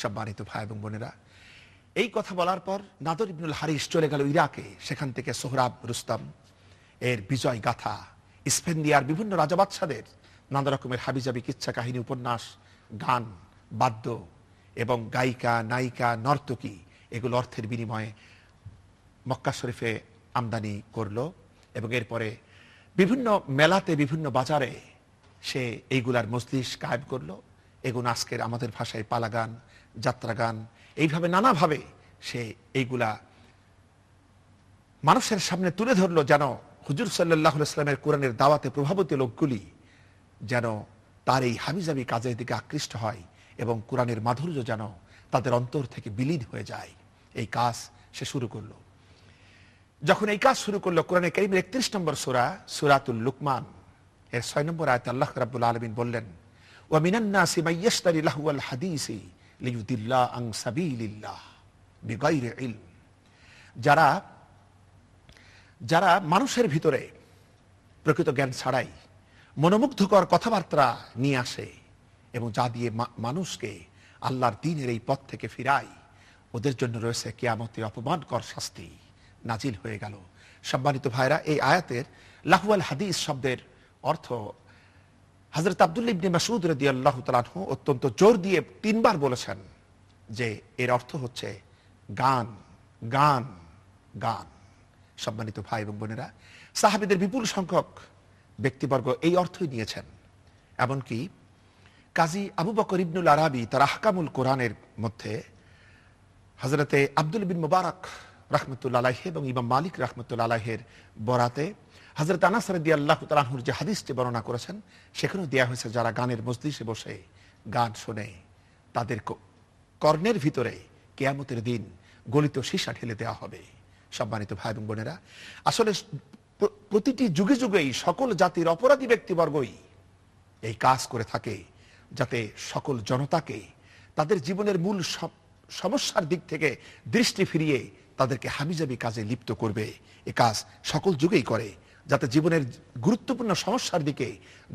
সম্মানিত ভাই এবং বোনেরা, এই কথা বলার পর নাদর ইবনুল হারিস চলে গেল ইরাকে। সেখান থেকে সোহরাব রুস্তম এর বিজয় গাথা, স্পেন্দিয়ার বিভিন্ন রাজা বাদশাদের নানা রকমের হাবিজাবি কিচ্ছা কাহিনী, উপন্যাস, গান, বাদ্য এবং গায়িকা, নায়িকা, নর্তকী এগুলো অর্থের বিনিময়ে মক্কা শরীফে আমদানি করলো এবং এরপরে বিভিন্ন মেলাতে, বিভিন্ন বাজারে সে এইগুলার মজলিস কায়েম করলো। এগুলো আজকের আমাদের ভাষায় পালাগান, যাত্রাগান, এইভাবে নানাভাবে সে এইগুলা মানুষের সামনে তুলে ধরলো, যেন হুজুর সাল্লাল্লাহু আলাইহি ওয়াসাল্লামের কোরআনের দাওয়াতে প্রভাবিত লোকগুলি যেন তার এই হাবিজাবি কাজের দিকে আকৃষ্ট হয় এবং কোরআনের মাধুর্য যেন তাদের অন্তর থেকে বিলীন হয়ে যায়। এই কাজ সে শুরু করলো। যখন এই কাজ শুরু করলো, কোরআনে কারীমের 31 নম্বর সূরা, সূরাতুল লুকমান এর 6 নম্বর আয়াতে আল্লাহ রাব্বুল আলামিন বললেন, ওয়া মিনান নাসি মান ইয়াশতারি লাহওয়াল হাদিসি লিয়ুদিল্লা আন সাবিলিল্লাহ বিগাইরি ইলম। যারা মানুষের ভিতরে প্রকৃত জ্ঞান ছাড়াই মনোমুগ্ধকর কথাবার্তা নিয়ে আসে এবং যা দিয়ে মানুষকে আল্লাহর দ্বীনের এই পথ থেকে ফিরায়, ওদের জন্য রয়েছে কিয়ামতে অপমানকর শাস্তি নাজিল হয়ে গেল। সম্মানিত ভাইরা, এই আয়াতের লাহওয়াল হাদিস শব্দের অর্থ হযরত আব্দুল্লাহ ইবনে মাসউদ রাদিয়াল্লাহু তাআলা আনহু অত্যন্ত জোর দিয়ে 3 বার বলেছেন যে এর অর্থ হচ্ছে গান, গান, গান। সম্মানিত ভাই এবং বোনেরা, সাহাবীদের বিপুল সংখ্যক ব্যক্তিবর্গ এই অর্থই নিয়েছেন। এমনকি কাজী আবু বকর ইবনুল আরাবী তার আহকামুল কোরআনের মধ্যে হযরতে আব্দুল বিন মুবারক রাহমাতুল্লাহ আলাইহি এবং ইমাম মালিক রাহমাতুল্লাহ আলাইহির বরাতে হযরত আনাস রাদিয়াল্লাহু তাআলা আনহুর যে হাদিসটি বর্ণনা করেছেন, সেখানেও দেয়া হয়েছে যারা গানের মজলিসে বসে গান শোনে তাদের কর্ণের ভিতরে কিয়ামতের দিন গলিত সীসা ঢেলে দেওয়া হবে। সম্মানিত ভাই এবং বোনেরা, আসলে প্রতিটি যুগে যুগেই সকল জাতির অপরাধী ব্যক্তিবর্গই এই কাজ করে থাকে, যাতে সকল জনতাকে তাদের জীবনের মূল সমস্যার দিক থেকে দৃষ্টি ফিরিয়ে তাদেরকে হাবিজাবি কাজে লিপ্ত করবে। এ কাজ সকল যুগেই করে, যাতে জীবনের গুরুত্বপূর্ণ সমস্যার দিকে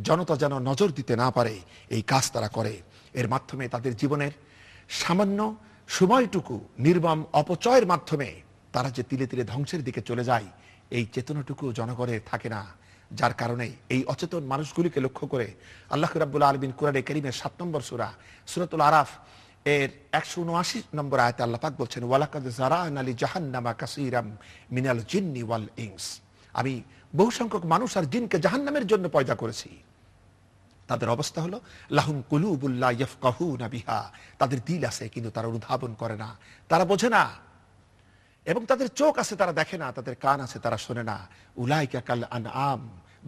জনতা যেন নজর দিতে না পারে, এই কাজ তারা করে। এর মাধ্যমে তাদের জীবনের সামান্য সময়টুকু নির্মম অপচয়ের মাধ্যমে তারা যে তিলে তিলে ধ্বংসের দিকে চলে যায়, এই চেতনাটুকু জনগণের থাকে না। যার কারণে এই অচেতন মানুষগুলিকে লক্ষ্য করে আল্লাহ রাব্বুল আলামিন কোরআনে কারীমের 7 নম্বর সূরা সূরাতুল আরাফ এর 179 নম্বর আয়াতে আল্লাহ পাক বলছেন, ওয়ালাকাদ যারানা লি জাহান্নামা কাসীরাম মিনাল জিন্নি ওয়াল ইনস। আমি বহু সংখ্যক মানুষ আর জিনকে জাহান্নামের জন্য পয়দা করেছি। তাদের অবস্থা হলো লাহুম কুলুবুল লা ইয়াফকাহুনা বিহা, তাদের দিল আছে কিন্তু তারা অনুধাবন করে না, তারা বোঝে না। এবং তাদের চোখ আছে, তারা দেখে না, তাদের কান আছে, তারা শোনে না। উলাইকা কাল আনআম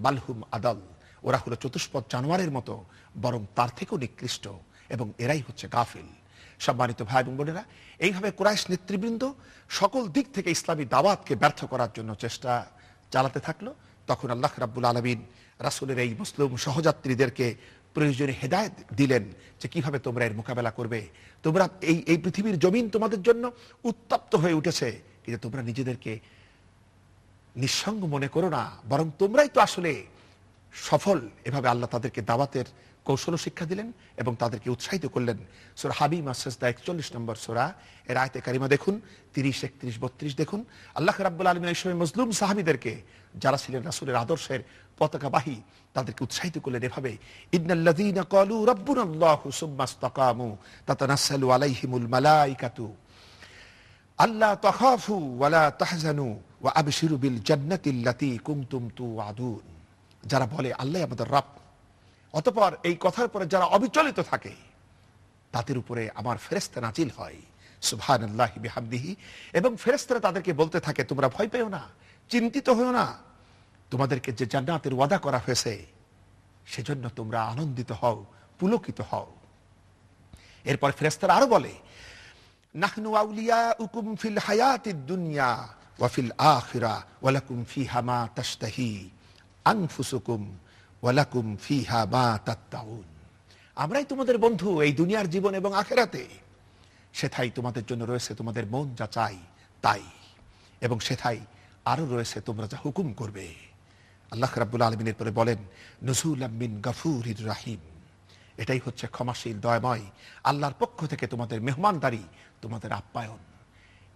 বালহুম আদাল, ওরা হলো চতুষ্পদ জানোয়ারের মতো, বরং তার থেকেও নিকৃষ্ট, এবং এরাই হচ্ছে গাফিল। সম্মানিত ভাই এবং বোনেরা, এইভাবে কুরাইশ নেতৃবৃন্দ সকল দিক থেকে ইসলামী দাওয়াতকে ব্যর্থ করার জন্য চেষ্টা চালাতে থাকলো। তখন আল্লাহ রাব্বুল আলামিন রাসূলের এই মুসলিম সহযাত্রীদেরকে প্রয়োজনীয় হেদায়েত দিলেন যে কিভাবে তোমরা এর মোকাবেলা করবে। তোমরা এই পৃথিবীর জমিন তোমাদের জন্য উত্তপ্ত হয়ে উঠেছে, কিন্তু তোমরা নিজেদেরকে নিঃসঙ্গ মনে করো না, বরং তোমরাই তো আসলে সফল। এভাবে আল্লাহ তাদেরকে দাওয়াতের কৌশল শিক্ষা দিলেন এবং তাদেরকে উৎসাহিত করলেন। সূরা হাবিম আস-সাজদা 41 নম্বর সূরা এর আয়াতে কারিমা দেখুন, 30, 31, 32 দেখুন। আল্লাহ রাব্বুল আলামিন এই সময় মজলুম সাহাবীদেরকে, যারা ছিলেন রাসূলের আদর্শের পতাকাবাহী, তাদেরকে উৎসাহিত করলেন এভাবে, ইন্নাল্লাযীনা ক্বালু রাব্বুনাল্লাহু সুম্মা ইসতাকামু তাতানাসসালু আলাইহিমুল মালায়েকাতু আল্লা তাখাফু ওয়া লা তাহজানু ওয়া আবশিরু বিল জান্নাতিল্লাতী কুনতুম তুআদুন। যারা বলে আল্লাহ আমাদের রব, অতঃপর এই কথার পরে যারা অবিচলিত থাকে, তাদের উপরে আমার ফেরেশতা নাজিল হয়, সুবহানাল্লাহি বিহামদিহি। এবং ফেরেশতারা তাদেরকে বলতে থাকে, তোমরা ভয় পেও না, চিন্তিত হও না, তোমাদেরকে যে জান্নাতের ওয়াদা করা হয়েছে সেজন্য তোমরা আনন্দিত হও, পুলকিত হও। এরপর ফেরেশতারা আরো বলে, নাহনু আউলিয়াউকুম ফিল হায়াতিদ দুনিয়া ওয়া ফিল আখিরা ওয়া লাকুম ফিহা মা তাশতাহি আনফুসুকুম ওয়া লাকুম ফিহা মা তাত্তাউন। আমরাই তোমাদের বন্ধু এই দুনিয়ার জীবন এবং আখিরাতে, সেথায় তোমাদের জন্য রয়েছে তোমাদের মন যা চাই তাই, এবং সেথায় আরো রয়েছে তোমরা যা হুকুম করবে। আল্লাহ রাব্বুল আলামিনের পরে বলেন, নুজুলাম মিন গাফুরির রাহিম। এটাই হচ্ছে ক্ষমাশীল, দয়াময় আল্লাহর পক্ষ থেকে তোমাদের মেহমানদারি, তোমাদের আপ্যায়ন।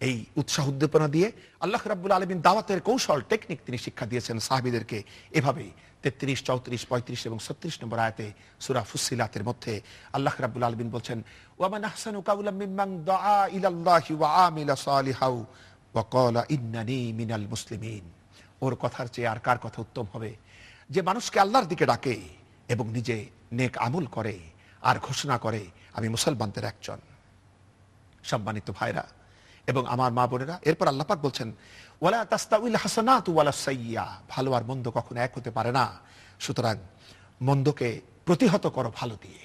এই উৎসাহ উদ্দীপনা দিয়ে আল্লাহ রাব্বুল আলামিন দাওয়াতের কৌশল, টেকনিক তিনি শিক্ষা দিয়েছেন সাহাবীদেরকে এভাবে। 33, 34, 35 এবং 36 নম্বর আয়াতে সূরা ফুসসিলাতের মধ্যে আল্লাহ রাব্বুল আলামিন বলছেন, ওয়া মান আহসানু কাওলাম মিম্মান দাআ ইলাল্লাহি ওয়া আমিলা সালিহাও ওয়া ক্বালা ইন্নানি মিনাল মুসলিমিন। ওর কথার চেয়ে আর কার কথা উত্তম হবে, যে মানুষকে আল্লাহর দিকে ডাকে এবং নিজে নেক আমল করে আর ঘোষণা করে আমি মুসলমানদের একজন। সম্মানিত ভাইরা এবং আমার মা বোনেরা, এরপর আল্লাহ পাক বলছেন, ওয়ালা তাস্তাউল হাসানাতু ওয়ালা সাইয়্যা, ভালো আর মন্দ কখনো এক হতে পারে না, সুতরাং মন্দকে প্রতিহত করো ভালো দিয়ে।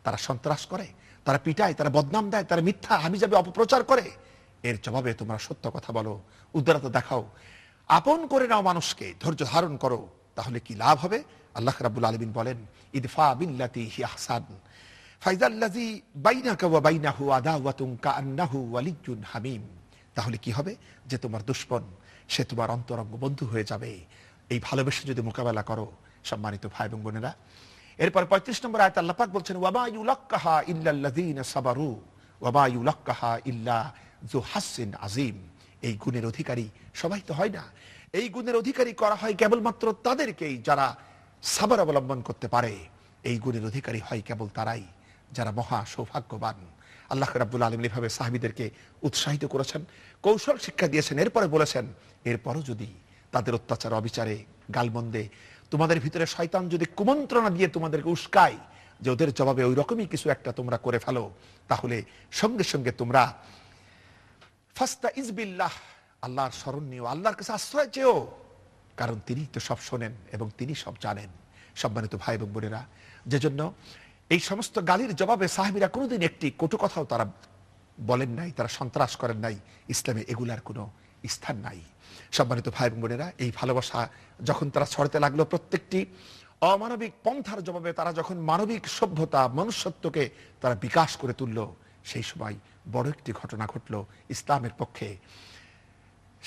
তারা সন্ত্রাস করে, তারা পিটায়, তারা বদনাম দেয়, তারা মিথ্যা হাবিজাবি অপপ্রচার করে, এর জবাবে তোমরা সত্য কথা বলো, উদারতা দেখাও, আপন করে নাও মানুষকে, ধৈর্য ধারণ করো, তাহলে কি লাভ হবে? আল্লাহ রাব্বুল আলামিন বলেন, ইদফা বিল্লাতি হি আহসান ফাইজাল্লাযী বাইনাকা ওয়া বাইনাহু আদাওয়াতুন কাআন্নাহু ওয়ালিয়্যুন হামীম। তাহলে কি হবে? যে তোমার দুশমন সে তোমার অন্তরঙ্গ বন্ধু হয়ে যাবে, এই ভালোবেসে যদি মোকাবেলা করো। সম্মানিত ভাই এবং বোনেরা, এরপর 35 নম্বর আয়াতে আল্লাহ পাক বলছেন, ওয়া মা ইউলাক্কাহা ইল্লাল্লাযীনা সাবারু ওয়া মা ইউলাক্কাহা ইল্লা যু হাসসিন আযীম। এই গুণের অধিকারী সবাই তো হয় না, এই গুণের অধিকারী করা হয় কেবলমাত্র তাদেরকেই যারা সাবর অবলম্বন করতে পারে। এই গুণের অধিকারী হয় কেবল তারাই যারা মহা সৌভাগ্যবান। আল্লাহ রাব্বুল আলামিন এভাবে সাহাবীদেরকে উৎসাহিত করেছেন, কৌশল শিক্ষা দিয়েছেন। এরপরে বলেছেন, এরপরও যদি তাদের অত্যাচার, অবিচারে, গালমন্দে তোমাদের ভিতরে শয়তান যদি কুমন্ত্রণা দিয়ে তোমাদেরকে উস্কায় যে ওদের জবাবে ওই রকমই কিছু একটা তোমরা করে ফেলো, তাহলে সঙ্গে সঙ্গে তোমরা ফাস্তাইজ বিল্লাহ, আল্লাহর শরণ নিও, আল্লাহর কাছে আশ্রয় চেও, কারণ তিনি তো সব শোনেন এবং তিনি সব জানেন। সম্মানিত ভাই এবং বোনেরা, যে জন্য এই সমস্ত গালির জবাবে সাহাবীরা কোনোদিন একটি কটু কথাও তারা বলেন নাই, তারা সন্ত্রাস করেন নাই। ইসলামে এগুলার কোনো স্থান নাই। সম্মানিত ভাই এবং বোনেরা, এই ভালোবাসা যখন তারা ছড়াতে লাগলো, প্রত্যেকটি অমানবিক পন্থার জবাবে তারা যখন মানবিক সভ্যতা, মনুষ্যত্বকে তারা বিকাশ করে তুলল, সেই সময় বড় একটি ঘটনা ঘটল ইসলামের পক্ষে।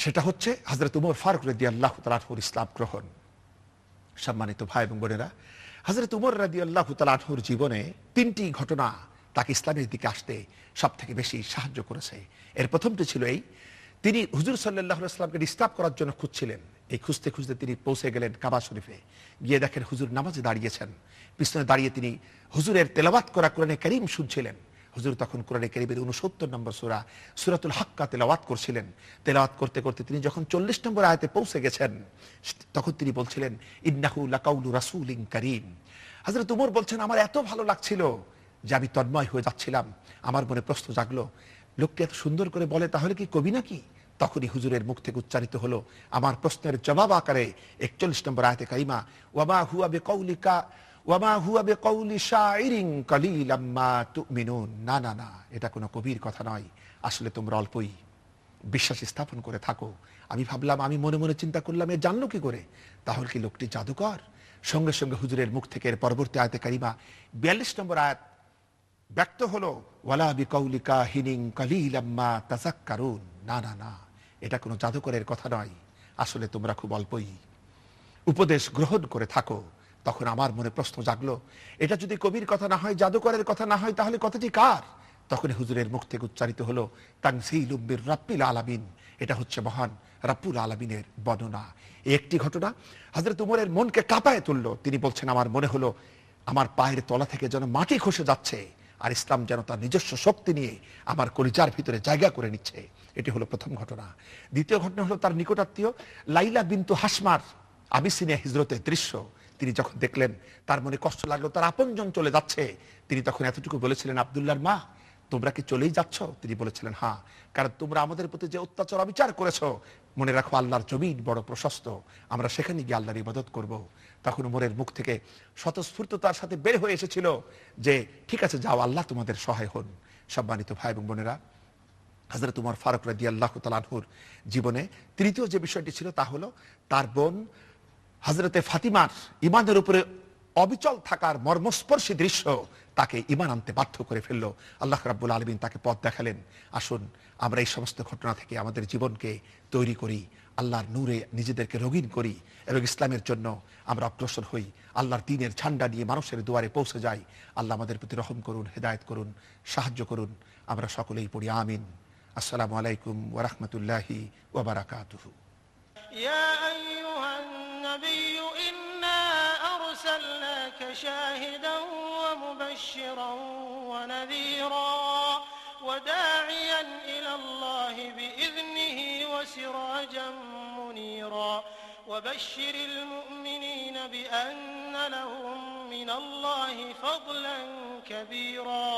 সেটা হচ্ছে হযরত উমর ফারুক রাদিয়াল্লাহু তাআলা আনহুর ইসলাম গ্রহণ। সম্মানিত ভাই এবং বোনেরা, হযরত উমর রাদিয়াল্লাহু তাআলা আনহুর জীবনে 3টি ঘটনা তাকে ইসলামের দিকে আসতে সব থেকে বেশি সাহায্য করেছে। এর প্রথমটি ছিল এই, তিনি হুজুর সাল্লাল্লাহু আলাইহি ওয়াসাল্লামকে ডিস্টার্ব করার জন্য খুঁজছিলেন। এই খুঁজতে খুঁজতে তিনি পৌঁছে গেলেন কাবা শরীফে। গিয়ে দেখেন হুজুর নামাজে দাঁড়িয়েছেন, পিছনে দাঁড়িয়ে তিনি হুজুরের তেলাওয়াত করা কোরআনে কারীম শুনছিলেন। হুজুর তখন কোরআনে কারীমের 69 নম্বর সূরা সূরাতুল হাক্কা তেলাওয়াত করছিলেন। তেলাওয়াত করতে করতে তিনি যখন 40 নম্বর আয়াতে পৌঁছে গেছেন, তখন তিনি বলছিলেন, ইন্নাহু লাকাউলু রাসূলিন কারীম। হযরত উমর বলছেন, আমার এত ভালো লাগছিল যে আমি তন্ময় হয়ে যাচ্ছিলাম। আমার মনে প্রশ্ন জাগলো, লোকটি এত সুন্দর করে বলে, তাহলে কি কবি নাকি? তখনই হুজুরের মুখ থেকে উচ্চারিত হলো আমার প্রশ্নের জবাব আকারে 41 নম্বর আয়াতে কারিমা, ওয়ামা হুয়া বিকাউলিকা ওয়ামা হুয়া বিকাউলি শাইরিন কালিলাম মা তুমিনুন। না না না, এটা কোনো কবির কথা নয়, আসলে তোমরা অল্পই বিশ্বাস স্থাপন করে থাকো। আমি ভাবলাম, আমি মনে মনে চিন্তা করলাম, এ জানলো কি করে? তাহলে কি লোকটি জাদুকর? সঙ্গে সঙ্গে হুজুরের মুখ থেকে এর পরবর্তী আয়াতে কারিমা 42 নম্বর আয়াত ব্যক্ত হলো, ওয়ালা বিকাউলিকা হিনিন কালিলাম মা তাযাক্কারুন। না না না, এটা কোনো জাদুকরের কথা নয়, আসলে তোমরা খুব অল্পই উপদেশ গ্রহণ করে থাকো। তখন আমার মনে প্রশ্ন জাগলো, এটা যদি কবির কথা না হয়, জাদুকরের কথা না হয়, তাহলে কথাটি কার? তখন হুজুরের মুখ থেকে উচ্চারিত হলো, তানজিলুম মির রাব্বিল আলামিন। এটা হচ্ছে মহান রাব্বুল আলামিনের বর্ণনা। এই একটি ঘটনা হযরত উমরের মনকে কাঁপায় তুললো। তিনি বলছেন, আমার মনে হলো আমার পায়ের তলা থেকে যেন মাটি খসে যাচ্ছে, আর ইসলাম যেন তার নিজস্ব শক্তি নিয়ে আমার কলিজার ভিতরে জায়গা করে নিচ্ছে। এটি হলো প্রথম ঘটনা। দ্বিতীয় ঘটনা হলো তার নিকটাত্মীয় লাইলা বিনতু হাসমার আবিসিনিয়া হিজরতের দৃশ্য। তিনি যখন দেখলেন, তার মনে কষ্ট লাগলো, তার আপনজন চলে যাচ্ছে। তিনি তখন এতটুকু বলেছিলেন, আব্দুল্লাহর মা, তোমরা কি চলেই যাচ্ছ? তিনি বলেছিলেন, হ্যাঁ, কারণ তোমরা আমাদের প্রতি যে অত্যাচার অবিচার করেছো, মনে রাখো আল্লাহর জমিন বড় প্রশস্ত, আমরা সেখানে গিয়ে আল্লাহর ইবাদত করব। তখন উমরের মুখ থেকে স্বতঃস্ফূর্ততার সাথে বের হয়ে এসেছিল যে ঠিক আছে, যাও, আল্লাহ তোমাদের সহায় হন। সম্মানিত ভাই এবং বোনেরা, হযরত উমর ফারুক রাদিয়াল্লাহু তাআলা আনহুর জীবনে তৃতীয় যে বিষয়টি ছিল তা হলো তার বোন হযরতে ফাতিমার ঈমানের উপরে অবিচল থাকার মর্মস্পর্শী দৃশ্য তাকে ঈমান আনতে বাধ্য করে ফেললো। আল্লাহ রাব্বুল আলামিন তাকে পথ দেখালেন। আসুন আমরা এই সমস্ত ঘটনা থেকে আমাদের জীবনকে তৈরি করি, আল্লাহর নূরে নিজেদেরকে রঙিন করি এবং ইসলামের জন্য আমরা অগ্রসর হই, আল্লাহর দ্বীনের ঝান্ডা নিয়ে মানুষের দুয়ারে পৌঁছে যাই। আল্লাহ আমাদের প্রতি রহম করুন, হেদায়েত করুন, সাহায্য করুন। আমরা সকলেই পড়ি আমিন। আসসালামু আলাইকুম ওয়া রাহমাতুল্লাহি ওয়া বারাকাতুহু। يا أيها النبي إنا أرسلناك شاهدا ومبشرا ونذيرا وداعيا إلى الله بإذنه وسراجا منيرا وبشر المؤمنين بأن لهم من الله فضلا كبيرا.